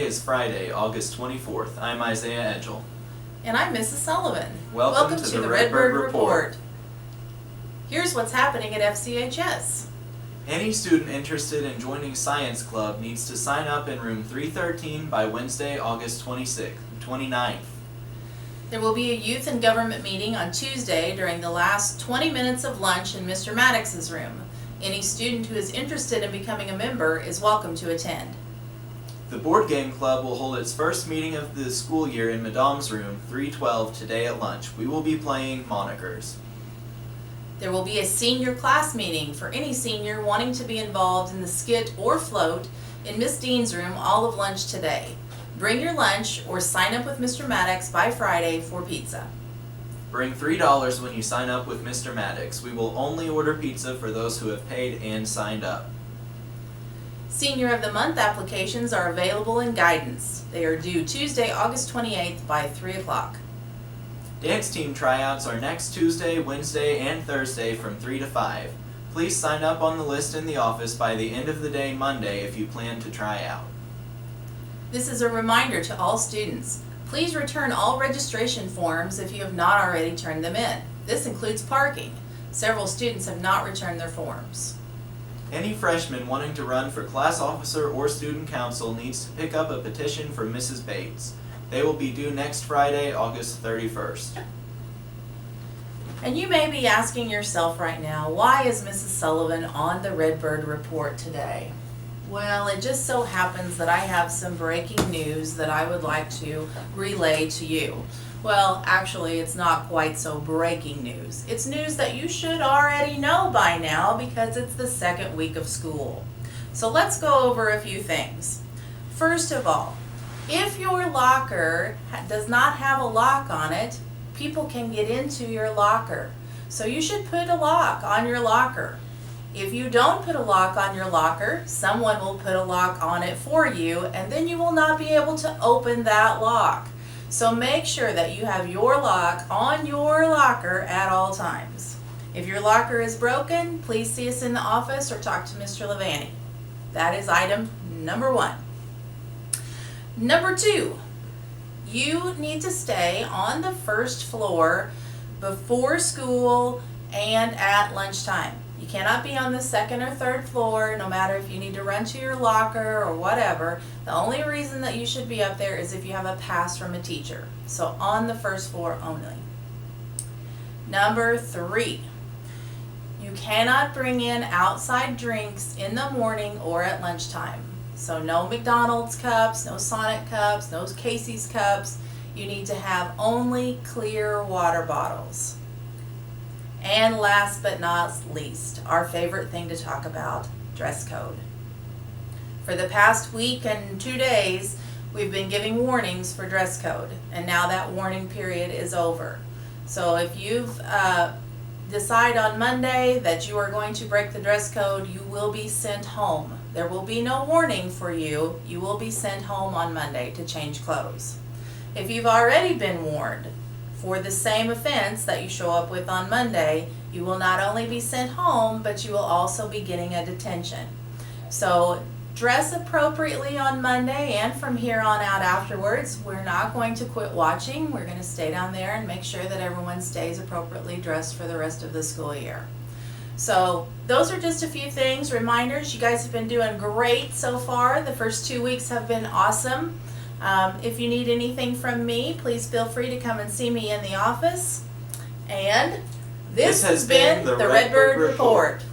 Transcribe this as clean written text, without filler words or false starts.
Today is Friday, August 24th. I'm Isaiah Edgel. And I'm Mrs. Sullivan. Welcome to the Redbird Report. Here's what's happening at FCHS. Any student interested in joining Science Club needs to sign up in room 313 by Wednesday, August 29th. There will be a youth and government meeting on Tuesday during the last 20 minutes of lunch in Mr. Maddox's room. Any student who is interested in becoming a member is welcome to attend. The Board Game Club will hold its first meeting of the school year in Madame's room 312 today at lunch. We will be playing Monikers. There will be a senior class meeting for any senior wanting to be involved in the skit or float in Miss Dean's room all of lunch today. Bring your lunch or sign up with Mr. Maddox by Friday for pizza. Bring $3 when you sign up with Mr. Maddox. We will only order pizza for those who have paid and signed up. Senior of the Month applications are available in guidance. They are due Tuesday, August 28th by 3 o'clock. Dance team tryouts are next Tuesday, Wednesday, and Thursday from 3 to 5. Please sign up on the list in the office by the end of the day Monday if you plan to try out. This is a reminder to all students. Please return all registration forms if you have not already turned them in. This includes parking. Several students have not returned their forms. Any freshman wanting to run for class officer or student council needs to pick up a petition for Mrs. Bates. They will be due next Friday, August 31st. And you may be asking yourself right now, why is Mrs. Sullivan on the Redbird Report today? Well, it just so happens that I have some breaking news that I would like to relay to you. Well, actually, it's not quite so breaking news. It's news that you should already know by now because it's the second week of school. So let's go over a few things. First of all, if your locker does not have a lock on it, people can get into your locker. So you should put a lock on your locker. If you don't put a lock on your locker, someone will put a lock on it for you, and then you will not be able to open that lock. So make sure that you have your lock on your locker at all times. If your locker is broken, please see us in the office or talk to Mr. Levani. That is item number 1. Number 2, you need to stay on the first floor before school and at lunchtime. You cannot be on the second or third floor, no matter if you need to run to your locker or whatever. The only reason that you should be up there is if you have a pass from a teacher. So on the first floor only. Number 3, you cannot bring in outside drinks in the morning or at lunchtime. So no McDonald's cups, no Sonic cups, no Casey's cups. You need to have only clear water bottles. And last but not least, our favorite thing to talk about, dress code. For the past week and 2 days, we've been giving warnings for dress code, and now that warning period is over. So if you've decide on Monday that you are going to break the dress code, you will be sent home. There will be no warning for you. You will be sent home on Monday to change clothes. If you've already been warned for the same offense that you show up with on Monday, you will not only be sent home, but you will also be getting a detention. So dress appropriately on Monday, and from here on out afterwards, we're not going to quit watching. We're going to stay down there and make sure that everyone stays appropriately dressed for the rest of the school year. So those are just a few things, reminders. You guys have been doing great so far. The first 2 weeks have been awesome. If you need anything from me, please feel free to come and see me in the office. And this has been the Redbird Report.